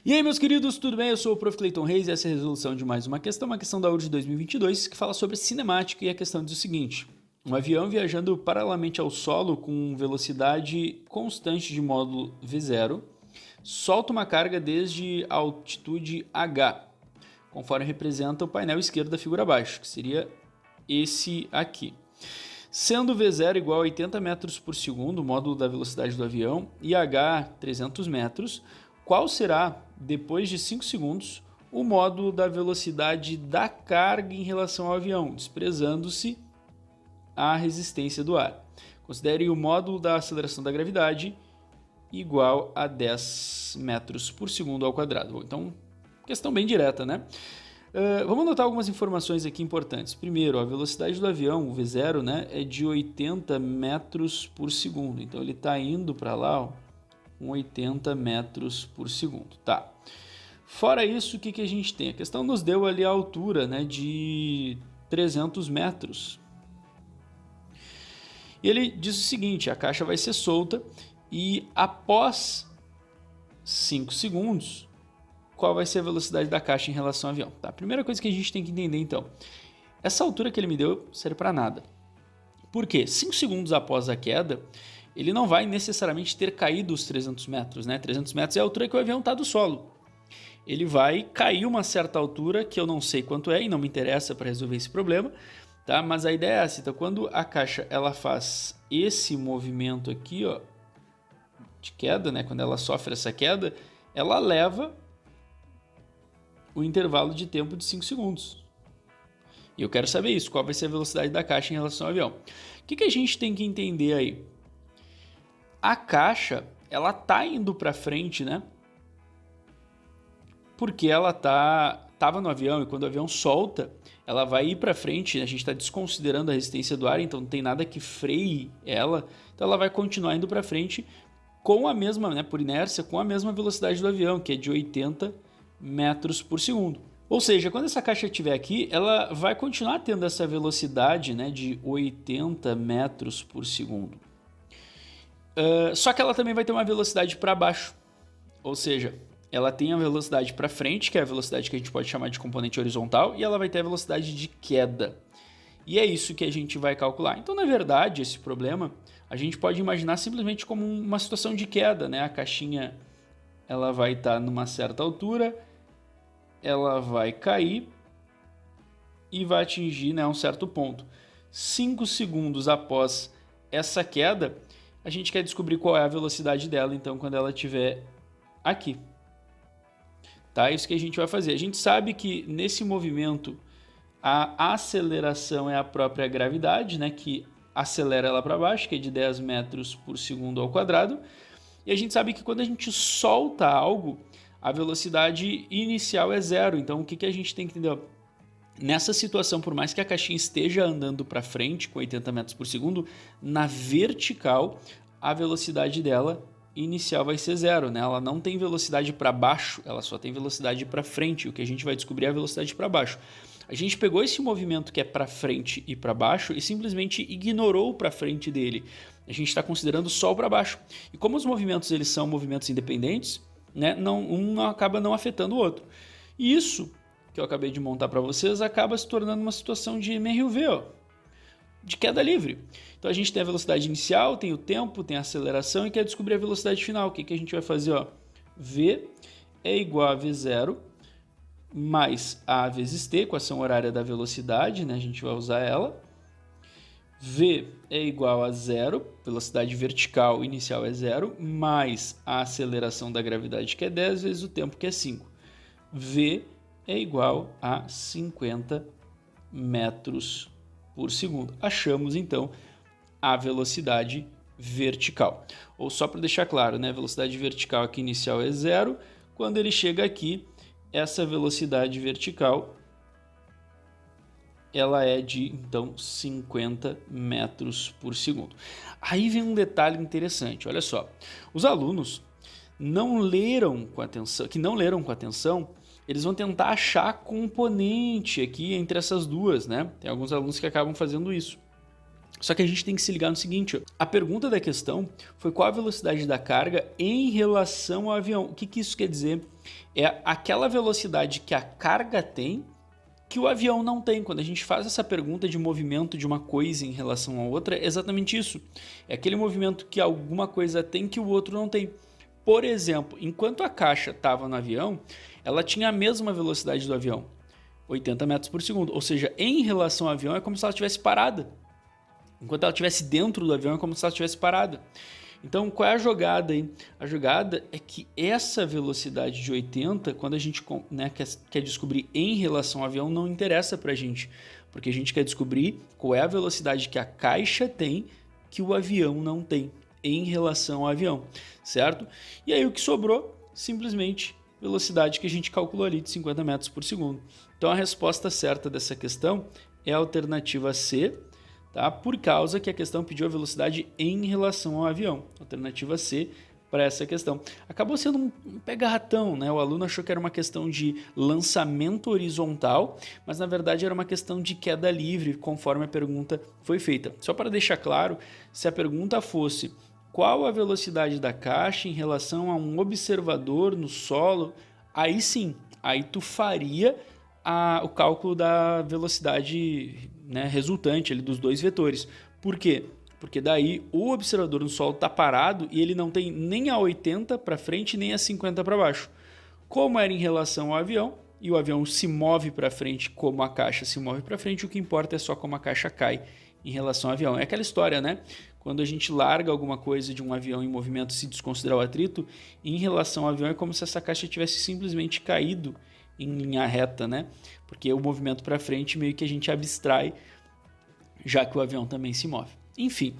E aí, meus queridos, tudo bem? Eu sou o Prof. Clayton Reis e essa é a resolução de mais uma questão da URGS de 2022, que fala sobre cinemática, e a questão diz o seguinte: um avião viajando paralelamente ao solo com velocidade constante de módulo V0 solta uma carga desde altitude H, conforme representa o painel esquerdo da figura abaixo, que seria esse aqui. Sendo V0 igual a 80 metros por segundo, o módulo da velocidade do avião, e H 300 metros, qual será, depois de 5 segundos, o módulo da velocidade da carga em relação ao avião, desprezando-se a resistência do ar? Considere o módulo da aceleração da gravidade igual a 10 metros por segundo ao quadrado. Então, questão bem direta, né? Vamos anotar algumas informações aqui importantes. Primeiro, a velocidade do avião, o V0, né, é de 80 metros por segundo. Então, ele está indo para lá, ó, com 80 metros por segundo. Tá. Fora isso, o que a gente tem? A questão nos deu ali a altura, né, de 300 metros. E ele diz o seguinte: a caixa vai ser solta e após 5 segundos, qual vai ser a velocidade da caixa em relação ao avião? Tá? A primeira coisa que a gente tem que entender, então, essa altura que ele me deu serve para nada. Por quê? 5 segundos após a queda, ele não vai necessariamente ter caído os 300 metros, né? 300 metros é a altura que o avião está do solo. Ele vai cair uma certa altura, que eu não sei quanto é e não me interessa para resolver esse problema, tá? Mas a ideia é essa. Então, quando a caixa ela faz esse movimento aqui, ó, de queda, né? Quando ela sofre essa queda, ela leva o intervalo de tempo de 5 segundos. E eu quero saber isso, qual vai ser a velocidade da caixa em relação ao avião. O que a gente tem que entender aí? A caixa, ela tá indo para frente, né? Porque ela tava no avião e quando o avião solta, ela vai ir para frente. A gente está desconsiderando a resistência do ar, então não tem nada que freie ela. Então ela vai continuar indo para frente com a mesma, né, por inércia, com a mesma velocidade do avião, que é de 80 metros por segundo. Ou seja, quando essa caixa estiver aqui, ela vai continuar tendo essa velocidade, né, de 80 metros por segundo. Só que ela também vai ter uma velocidade para baixo. Ou seja, ela tem a velocidade para frente, que é a velocidade que a gente pode chamar de componente horizontal, e ela vai ter a velocidade de queda. E é isso que a gente vai calcular. Então, na verdade, esse problema a gente pode imaginar simplesmente como uma situação de queda, né? A caixinha ela vai estar numa certa altura, ela vai cair e vai atingir, né, um certo ponto. 5 segundos após essa queda, a gente quer descobrir qual é a velocidade dela, então, quando ela estiver aqui. Tá? Isso que a gente vai fazer. A gente sabe que nesse movimento a aceleração é a própria gravidade, né, que acelera ela para baixo, que é de 10 metros por segundo ao quadrado. E a gente sabe que quando a gente solta algo, a velocidade inicial é zero. Então, o que a gente tem que entender? Nessa situação, por mais que a caixinha esteja andando para frente com 80 metros por segundo, na vertical, a velocidade dela inicial vai ser zero, né? Ela não tem velocidade para baixo, ela só tem velocidade para frente. O que a gente vai descobrir é a velocidade para baixo. A gente pegou esse movimento que é para frente e para baixo e simplesmente ignorou o para frente dele. A gente está considerando só o para baixo. E como os movimentos eles são movimentos independentes, né, um acaba não afetando o outro. E isso que eu acabei de montar para vocês acaba se tornando uma situação de MRUV, ó, de queda livre. Então a gente tem a velocidade inicial, tem o tempo, tem a aceleração e quer descobrir a velocidade final. O que a gente vai fazer? Ó? V é igual a V0 mais A vezes T, equação horária da velocidade, né? A gente vai usar ela. V é igual a zero, velocidade vertical inicial é zero, mais a aceleração da gravidade, que é 10, vezes o tempo, que é 5. V é igual a 50 metros por segundo. Achamos, então, a velocidade vertical. Ou só para deixar claro, né? A velocidade vertical aqui inicial é zero. Quando ele chega aqui, essa velocidade vertical ela é de, então, 50 metros por segundo. Aí vem um detalhe interessante, olha só. Os alunos que não leram com atenção, eles vão tentar achar componente aqui entre essas duas, né? Tem alguns alunos que acabam fazendo isso. Só que a gente tem que se ligar no seguinte, ó. A pergunta da questão foi qual a velocidade da carga em relação ao avião. O que isso quer dizer? É aquela velocidade que a carga tem que o avião não tem. Quando a gente faz essa pergunta de movimento de uma coisa em relação a outra, é exatamente isso. É aquele movimento que alguma coisa tem que o outro não tem. Por exemplo, enquanto a caixa estava no avião, ela tinha a mesma velocidade do avião, 80 metros por segundo. Ou seja, em relação ao avião é como se ela estivesse parada. Enquanto ela estivesse dentro do avião é como se ela estivesse parada. Então, qual é a jogada aí? A jogada é que essa velocidade de 80, quando a gente quer descobrir em relação ao avião, não interessa pra gente. Porque a gente quer descobrir qual é a velocidade que a caixa tem que o avião não tem em relação ao avião, certo? E aí o que sobrou? Simplesmente velocidade que a gente calculou ali de 50 metros por segundo. Então, a resposta certa dessa questão é a alternativa C, tá? Por causa que a questão pediu a velocidade em relação ao avião. Alternativa C para essa questão. Acabou sendo um pega-ratão, né? O aluno achou que era uma questão de lançamento horizontal, mas na verdade era uma questão de queda livre, conforme a pergunta foi feita. Só para deixar claro, se a pergunta fosse qual a velocidade da caixa em relação a um observador no solo, aí sim, aí tu faria o cálculo da velocidade, né, resultante ali dos dois vetores. Por quê? Porque daí o observador no solo está parado e ele não tem nem a 80 para frente nem a 50 para baixo. Como era em relação ao avião, e o avião se move para frente como a caixa se move para frente, o que importa é só como a caixa cai em relação ao avião. É aquela história, né? Quando a gente larga alguma coisa de um avião em movimento se desconsiderar o atrito, em relação ao avião é como se essa caixa tivesse simplesmente caído em linha reta, né? Porque o movimento para frente meio que a gente abstrai, já que o avião também se move. Enfim,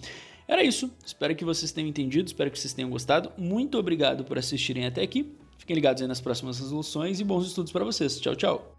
era isso. Espero que vocês tenham entendido, espero que vocês tenham gostado. Muito obrigado por assistirem até aqui. Fiquem ligados aí nas próximas resoluções e bons estudos para vocês. Tchau, tchau!